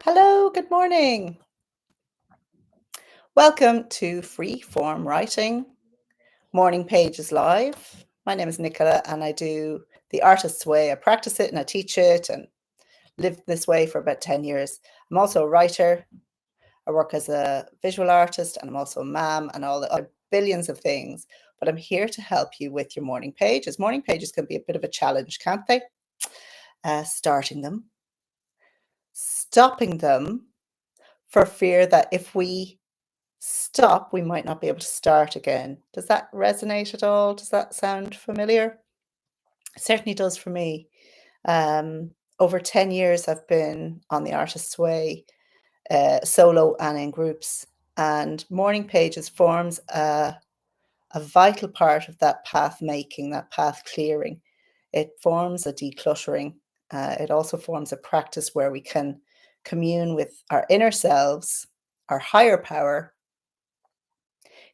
Hello, good morning. Welcome to Free Form Writing Morning Pages Live. My name is Nicola and I do the artist's way. I practice it and I teach it and lived this way for about 10 years. I'm also a writer. I work as a visual artist and I'm also a mom and all the other billions of things. But I'm here to help you with your morning pages. Morning pages can be a bit of a challenge, can't they? Starting them, stopping them for fear that if we stop, we might not be able to start again. Does that resonate at all? Does that sound familiar? It certainly does for me. Over 10 years, I've been on the Artist's Way, solo and in groups, and Morning Pages forms a vital part of that path making, that path clearing. It forms a decluttering. It also forms a practice where we can commune with our inner selves, our higher power,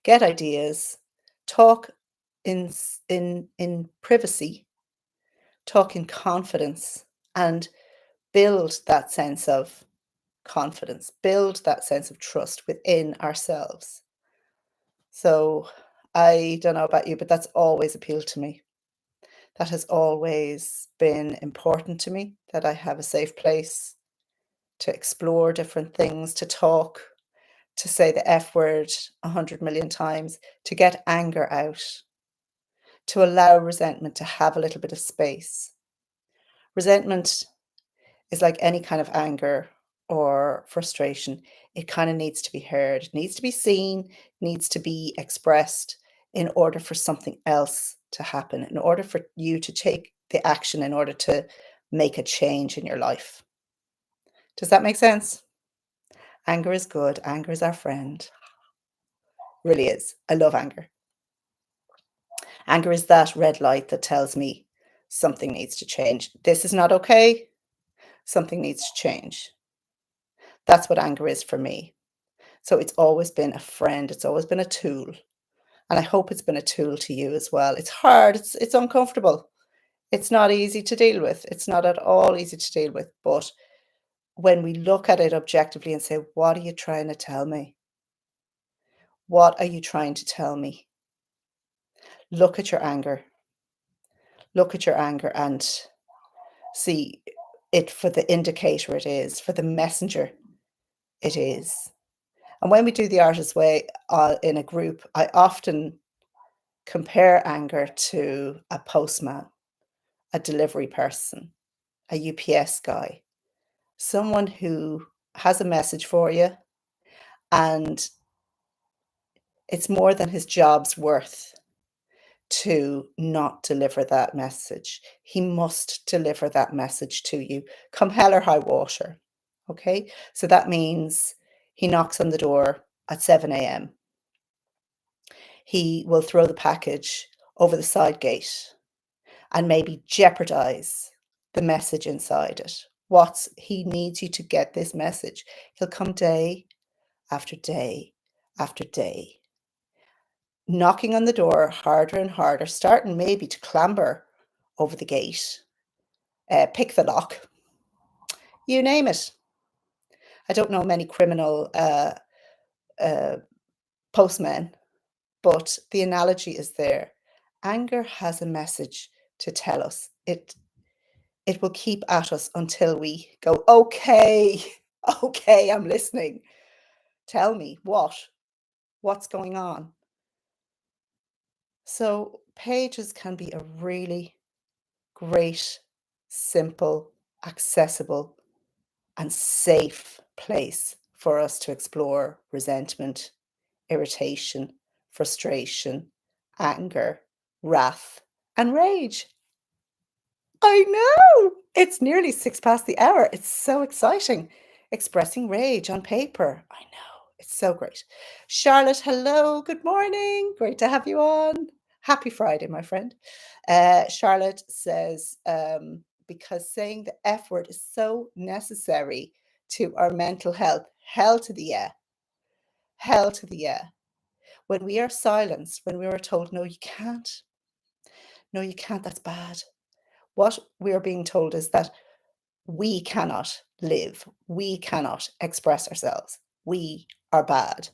get ideas, talk in privacy, talk in confidence, and build that sense of confidence, build that sense of trust within ourselves. So I don't know about you, but that's always appealed to me. That has always been important to me, that I have a safe place to explore different things, to talk, to say the F word 100 million times, to get anger out, to allow resentment to have a little bit of space. Resentment is like any kind of anger or frustration. It kind of needs to be heard, it needs to be seen, needs to be expressed in order for something else to happen, in order for you to take the action, in order to make a change in your life. Does that make sense? Anger is good. Anger is our friend. Really is. I love anger. Anger is that red light that tells me something needs to change. This is not okay. Something needs to change. That's what anger is for me. So it's always been a friend, it's always been a tool. And I hope it's been a tool to you as well. It's hard, it's uncomfortable. It's not easy to deal with. It's not at all easy to deal with. But when we look at it objectively and say, what are you trying to tell me? What are you trying to tell me? Look at your anger. Look at your anger and see it for the indicator it is, for the messenger it is. And when we do the artist's way in a group, I often compare anger to a postman, a delivery person, a UPS guy, someone who has a message for you and it's more than his job's worth to not deliver that message. He must deliver that message to you, come hell or high water. Okay? So that means he knocks on the door at 7 a.m. He will throw the package over the side gate and maybe jeopardize the message inside it. What's he needs you to get this message. He'll come day after day after day, knocking on the door harder and harder, starting maybe to clamber over the gate, pick the lock, you name it. I don't know many criminal uh, postmen, but the analogy is there. Anger has a message to tell us. It will keep at us until we go, okay, okay, I'm listening. Tell me what's going on. So pages can be a really great, simple, accessible, and safe place for us to explore resentment, irritation, frustration, anger, wrath, and rage. I know! It's nearly 6 past the hour. It's so exciting. Expressing rage on paper. I know. It's so great. Charlotte, hello. Good morning. Great to have you on. Happy Friday, my friend. Charlotte says, because saying the F word is so necessary to our mental health. Hell to the yeah. Hell to the yeah. When we are silenced, when we are told, no, you can't. No, you can't. That's bad. What we are being told is that we cannot live. We cannot express ourselves. We are bad.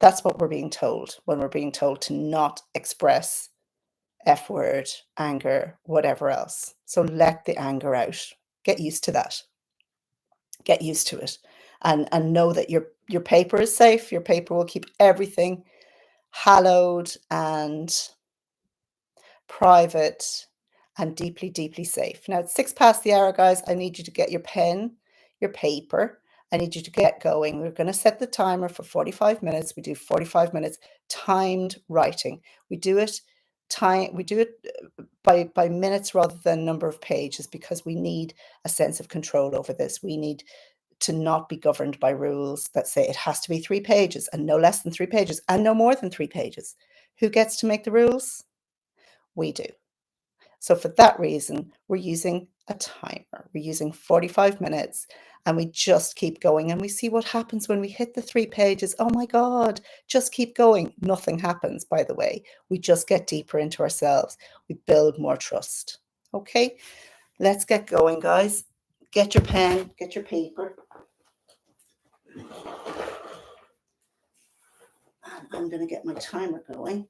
That's what we're being told when we're being told to not express F word, anger, whatever else. So let the anger out. Get used to that. Get used to it. And know that your paper is safe. Your paper will keep everything hallowed and private and deeply, deeply safe. Now it's 6 past the hour, guys. I need you to get your pen, your paper. I need you to get going. We're going to set the timer for 45 minutes. We do 45 minutes timed writing. We do it by minutes rather than number of pages because we need a sense of control over this. We need to not be governed by rules that say it has to be 3 pages and no less than 3 pages and no more than 3 pages. Who gets to make the rules? We do. So for that reason, we're using a timer. We're using 45 minutes and we just keep going and we see what happens when we hit the 3 pages. Oh my God, just keep going. Nothing happens, by the way. We just get deeper into ourselves. We build more trust. Okay, let's get going, guys. Get your pen, get your paper. And I'm going to get my timer going.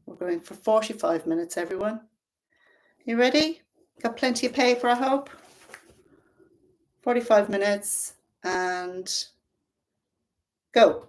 We're going for 45 minutes, everyone. You ready? Got plenty of paper, I hope. 45 minutes and go.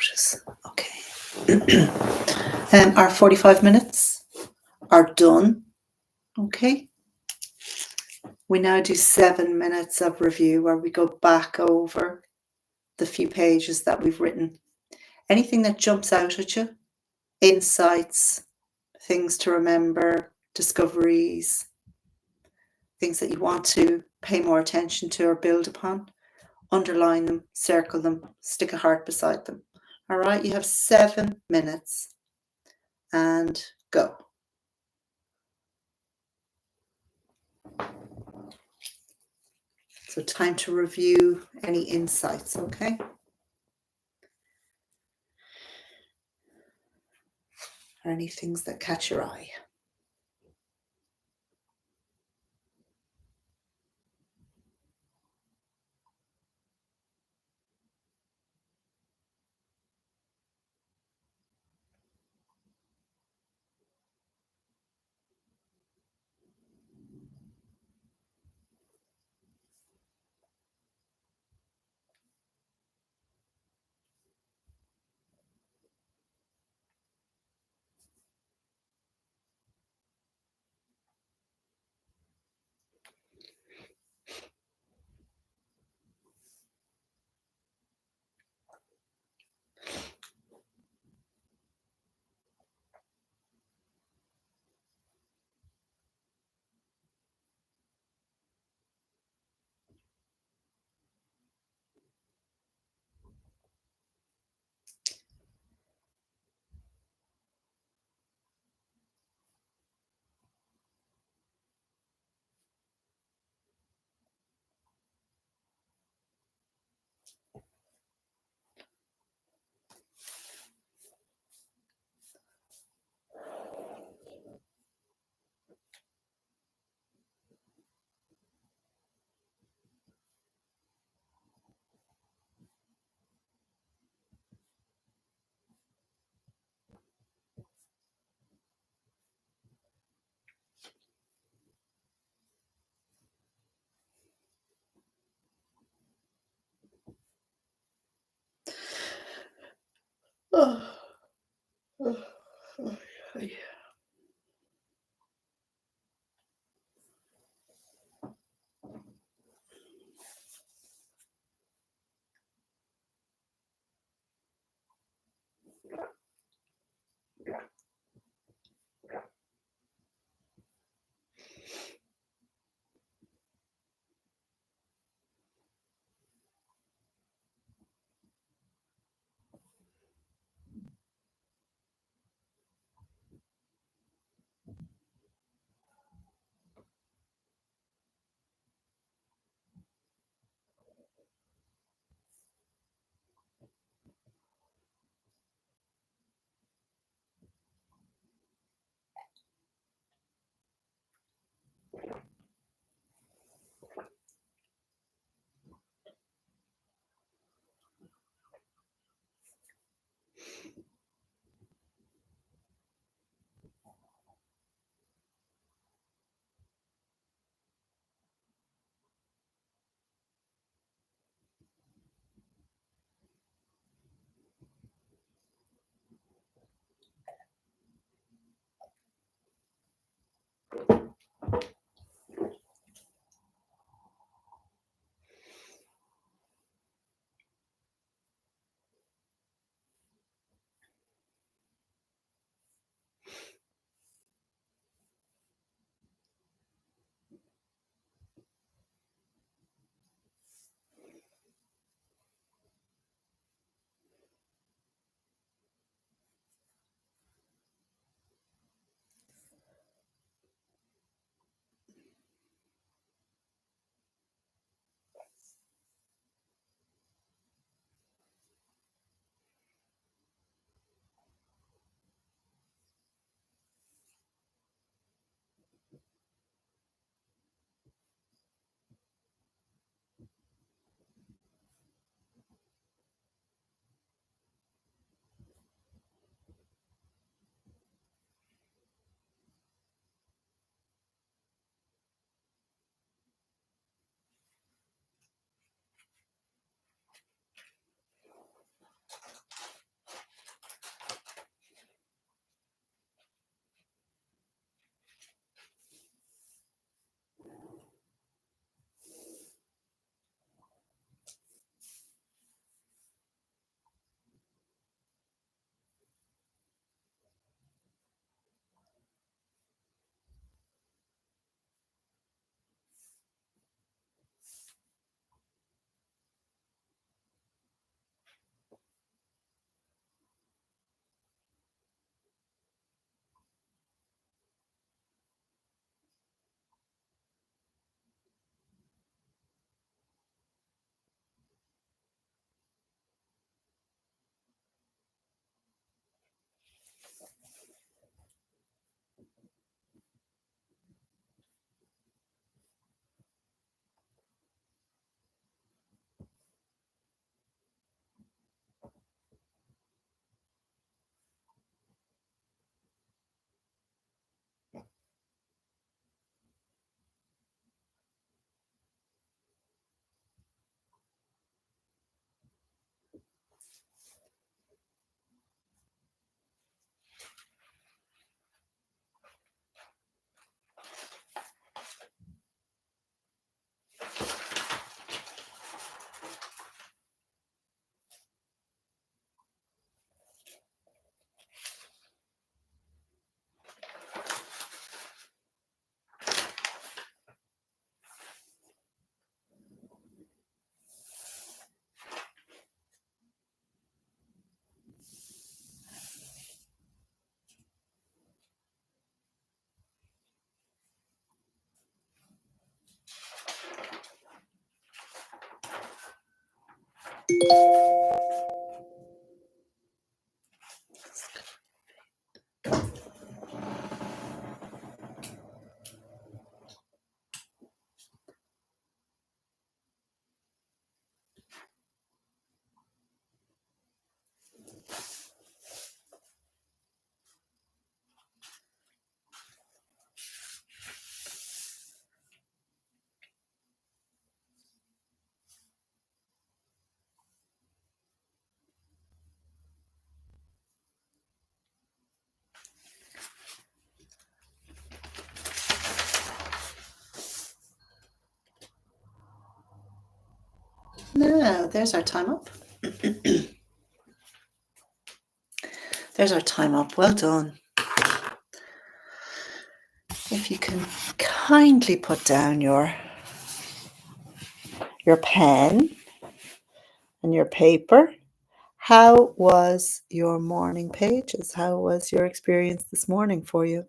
notice. Okay. Our 45 minutes are done. Okay. We now do 7 minutes of review where we go back over the few pages that we've written. Anything that jumps out at you, insights, things to remember, discoveries, things that you want to pay more attention to or build upon, underline them, circle them, stick a heart beside them. All right, you have 7 minutes and go. So time to review any insights, okay? Or any things that catch your eye. Oh, oh, oh, oh. Now, there's our time up. There's our time up. Well done. If you can kindly put down your pen and your paper. How was your morning pages? How was your experience this morning for you?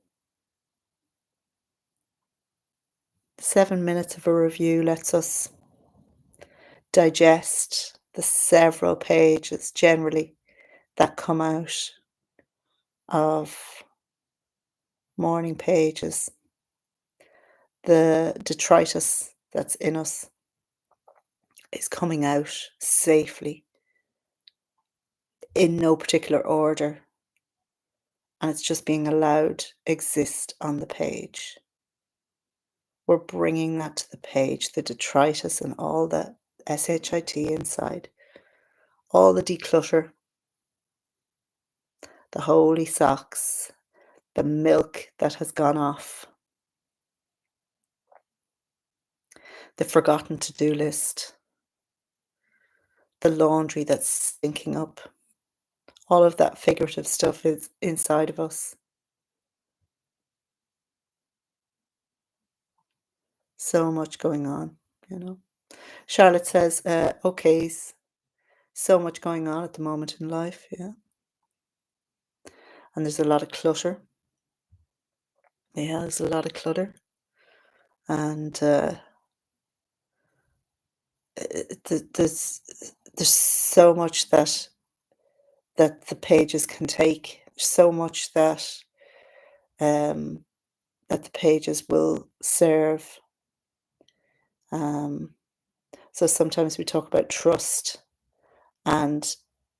7 minutes of a review lets us digest the several pages generally that come out of morning pages. The detritus that's in us is coming out safely in no particular order, and it's just being allowed exist on the page. We're bringing that to the page, the detritus and all the shit inside, all the declutter, the holy socks, the milk that has gone off, the forgotten to-do list, the laundry that's stinking up. All of that figurative stuff is inside of us. So much going on, you know. Charlotte says, okay's so much going on at the moment in life, yeah. And there's a lot of clutter. Yeah, there's a lot of clutter. And there's so much that the pages can take, so much um, that the pages will serve. So sometimes we talk about trust, and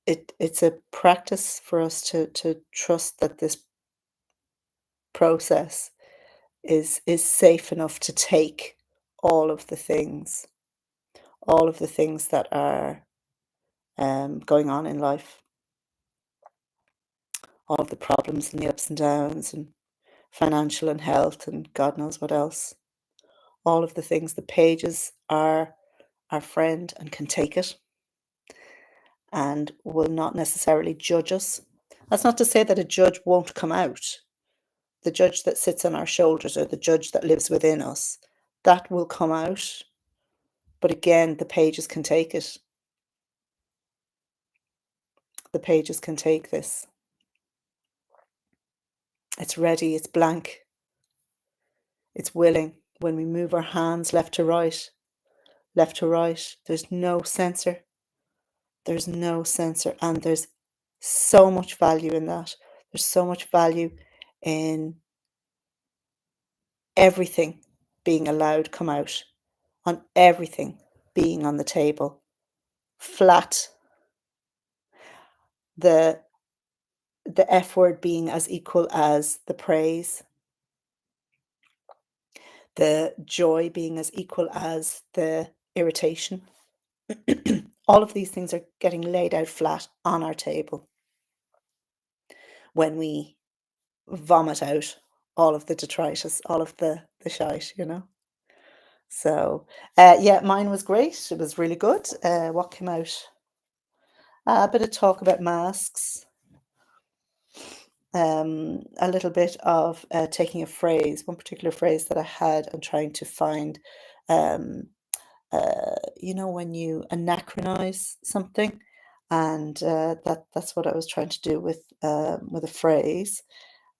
it's a practice for us to trust that this process is safe enough to take all of the things, all of the things that are going on in life, all of the problems and the ups and downs and financial and health and God knows what else. All of the things, the pages are our friend and can take it and will not necessarily judge us. That's not to say that a judge won't come out. The judge that sits on our shoulders or the judge that lives within us, that will come out. But again, the pages can take it. The pages can take this. It's ready, it's blank, it's willing. When we move our hands left to right, there's no censor. There's no censor, and there's so much value in that. There's so much value in everything being allowed come out, on everything being on the table, flat. The F word being as equal as the praise, the joy being as equal as the irritation. All of these things are getting laid out flat on our table when we vomit out all of the detritus, all of the shite, you know. So, yeah, mine was great. It was really good. What came out? A bit of talk about masks, a little bit of taking a phrase, one particular phrase that I had, and trying to find, um, when you anachronize something, and that's what I was trying to do with a phrase.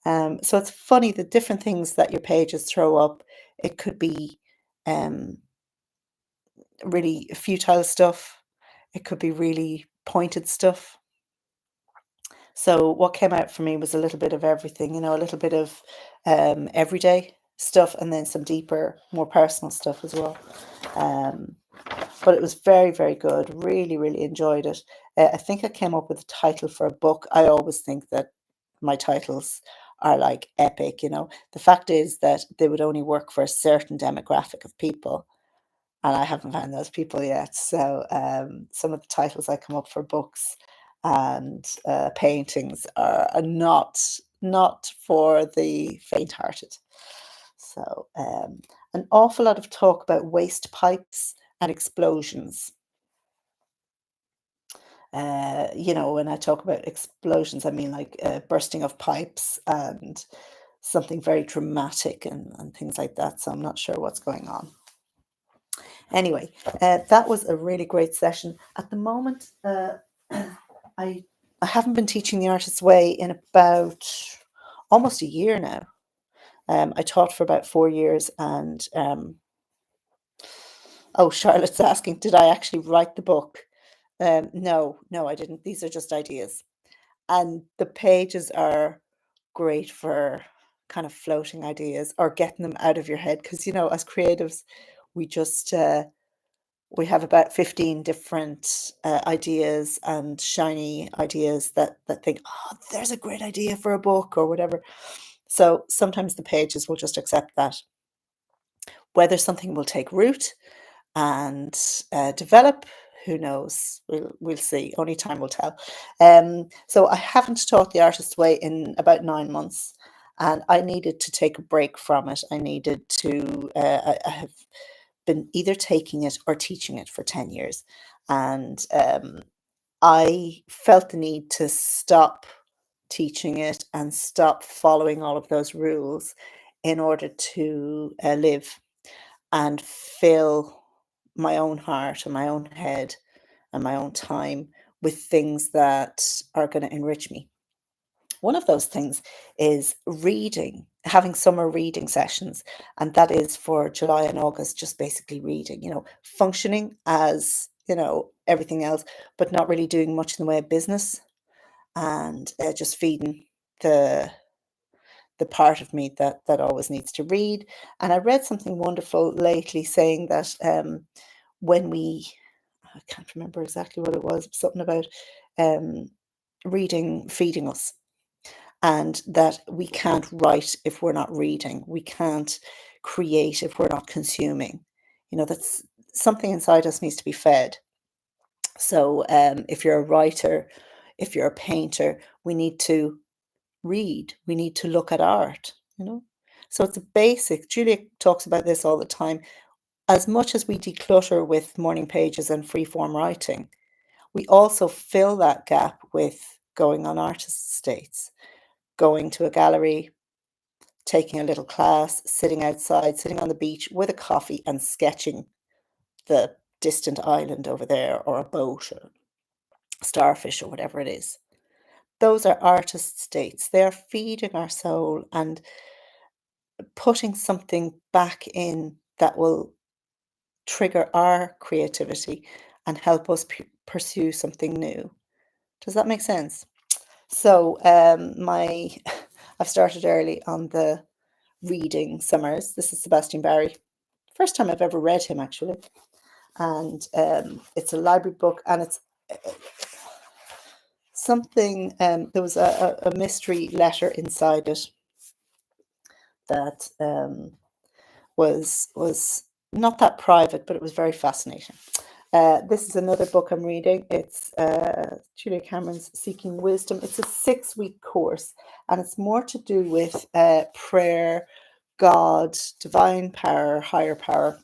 So it's funny the different things that your pages throw up. It could be um, really futile stuff. It could be really pointed stuff. So what came out for me was a little bit of everything, a little bit of everyday stuff and then some deeper, more personal stuff as well. Um, but it was very, very good. Really, really enjoyed it. I think I came up with a title for a book. I always think that my titles are like epic. The fact is that they would only work for a certain demographic of people, and I haven't found those people yet. So some of the titles I come up for books and paintings are not for the faint-hearted. So an awful lot of talk about waste pipes and explosions. When I talk about explosions, I mean like bursting of pipes and something very dramatic and things like that. So I'm not sure what's going on. Anyway, that was a really great session. At the moment, I I haven't been teaching the artist's way in about almost a year now. I taught for about 4 years, and oh, Charlotte's asking, did I actually write the book? No, no, I didn't. These are just ideas, and the pages are great for kind of floating ideas or getting them out of your head because as creatives, we just we have about 15 different ideas and shiny ideas that think, oh, there's a great idea for a book or whatever. So sometimes the pages will just accept that. Whether something will take root and develop, who knows? We'll see. Only time will tell. So I haven't taught the artist's way in about 9 months, and I needed to take a break from it. I needed to. I have been either taking it or teaching it for 10 years, and I felt the need to stop teaching it and stop following all of those rules in order to live and fill my own heart and my own head and my own time with things that are going to enrich me. One of those things is reading, having summer reading sessions, and that is for July and August, just basically reading, functioning as, everything else, but not really doing much in the way of business and just feeding the the part of me that always needs to read. And I read something wonderful lately saying that when we, I can't remember exactly what it was, something about um, reading feeding us, and that we can't write if we're not reading. We can't create if we're not consuming. That's something inside us needs to be fed. So if you're a writer, if you're a painter, we need to read. We need to look at art. So it's a basic. Julia talks about this all the time. As much as we declutter with morning pages and free form writing, we also fill that gap with going on artist states, going to a gallery, taking a little class, sitting outside, sitting on the beach with a coffee and sketching the distant island over there or a boat or starfish or whatever it is. Those are artist states. They are feeding our soul and putting something back in that will trigger our creativity and help us pursue something new. Does that make sense? So, my I've started early on the reading summers. This is Sebastian Barry. First time I've ever read him actually, and it's a library book, and it's something. There was a mystery letter inside it that was not that private, but it was very fascinating. This is another book I'm reading. It's Julia Cameron's Seeking Wisdom. It's a 6-week course, and it's more to do with prayer, God, divine power, higher power.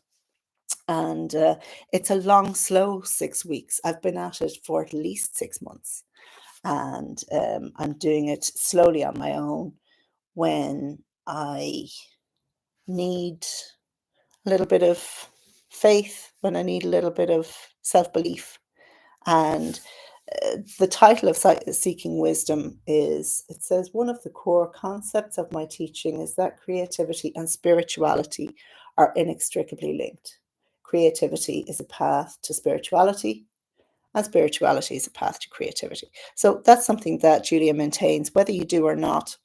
And it's a long, slow 6 weeks. I've been at it for at least 6 months, and I'm doing it slowly on my own when I need a little bit of faith, when I need a little bit of self belief. And the title of Seeking Wisdom is, it says, one of the core concepts of my teaching is that creativity and spirituality are inextricably linked. Creativity is a path to spirituality, and spirituality is a path to creativity. So that's something that Julia maintains, whether you do or not.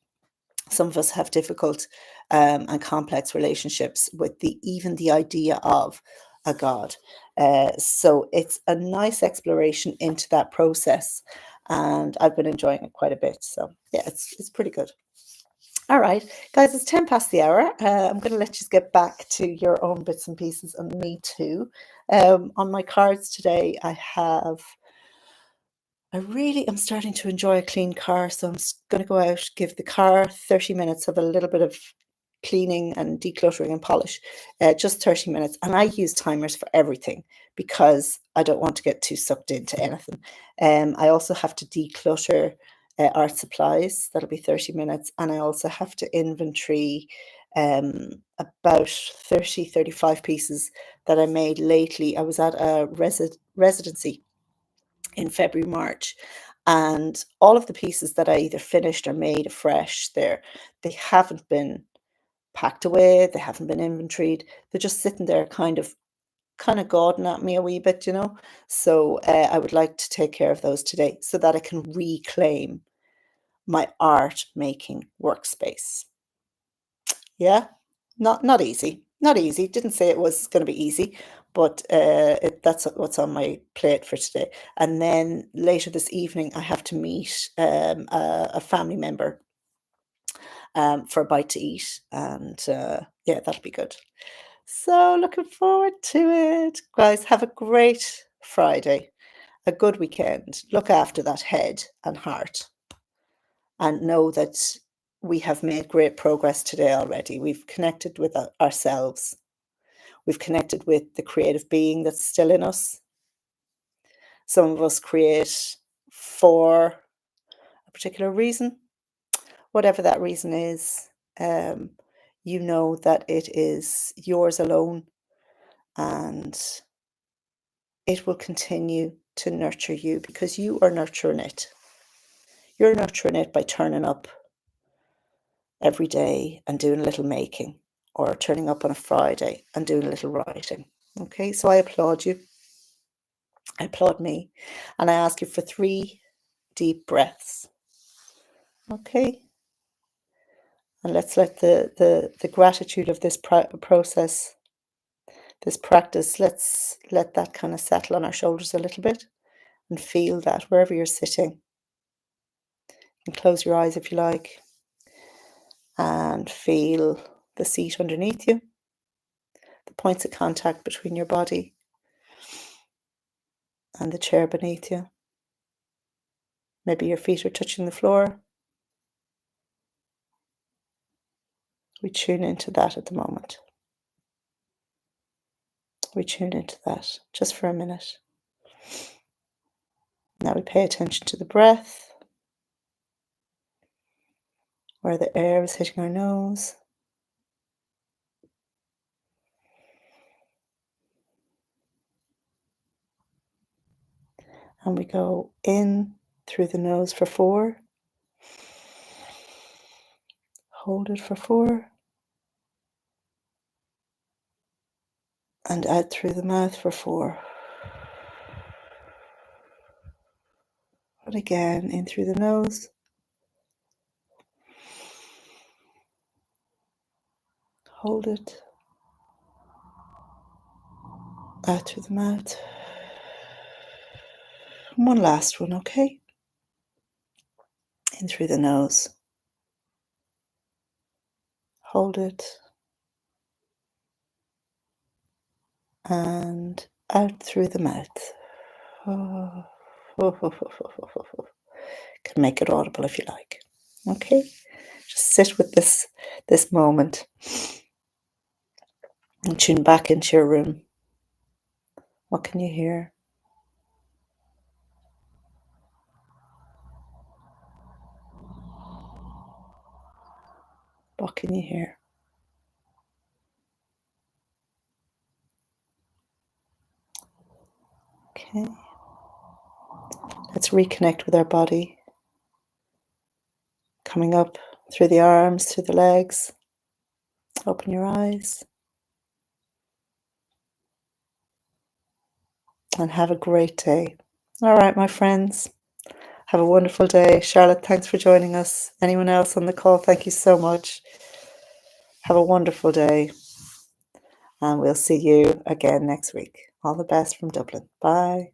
Some of us have difficult and complex relationships with even the idea of a God. So it's a nice exploration into that process, and I've been enjoying it quite a bit. So yeah, it's pretty good. All right, guys, it's 10 past the hour. I'm going to let you get back to your own bits and pieces, and me too. On my cards today, I really am starting to enjoy a clean car, so I'm going to go out, give the car 30 minutes of a little bit of cleaning and decluttering and polish, just 30 minutes. And I use timers for everything because I don't want to get too sucked into anything. I also have to declutter art supplies. That'll be 30 minutes. And I also have to inventory about 30, 35 pieces that I made lately. I was at a residency in February, March. And all of the pieces that I either finished or made afresh there, they haven't been packed away, they haven't been inventoried. They're just sitting there kind of gauding at me a wee bit, you know. So I would like to take care of those today so that I can reclaim my art making workspace. Yeah, not easy. Not easy. Didn't say it was going to be easy, but that's what's on my plate for today. And then later this evening, I have to meet a family member for a bite to eat, and yeah, that'll be good. So looking forward to it, guys. Have a great Friday, a good weekend. Look after that head and heart, and know that we have made great progress today already. We've connected with ourselves. We've connected with the creative being that's still in us. Some of us create for a particular reason, whatever that reason is. Um, you know that it is yours alone, and it will continue to nurture you because you are nurturing it. You're nurturing it by turning up every day and doing a little making, or turning up on a Friday and doing a little writing. Okay, so I applaud you. I applaud me. And I ask you for 3 deep breaths. Okay. And let's let the gratitude of this process, this practice, let's let that kind of settle on our shoulders a little bit and feel that wherever you're sitting. And close your eyes if you like. And feel the seat underneath you, the points of contact between your body and the chair beneath you. Maybe your feet are touching the floor. We tune into that at the moment. We tune into that just for a minute. Now we pay attention to the breath, where the air is hitting our nose. And we go in through the nose for 4. Hold it for 4. And out through the mouth for 4. And again, in through the nose. Hold it. Out through the mouth. And one last one, okay? In through the nose. Hold it. And out through the mouth. Oh, oh, oh, oh, oh, oh, oh, oh. Can make it audible if you like. Okay? Just sit with this moment and tune back into your room. What can you hear? What can you hear? Okay. Let's reconnect with our body. Coming up through the arms, through the legs. Open your eyes. And have a great day. All right, my friends. Have a wonderful day. Charlotte, thanks for joining us. Anyone else on the call, thank you so much. Have a wonderful day. And we'll see you again next week. All the best from Dublin. Bye.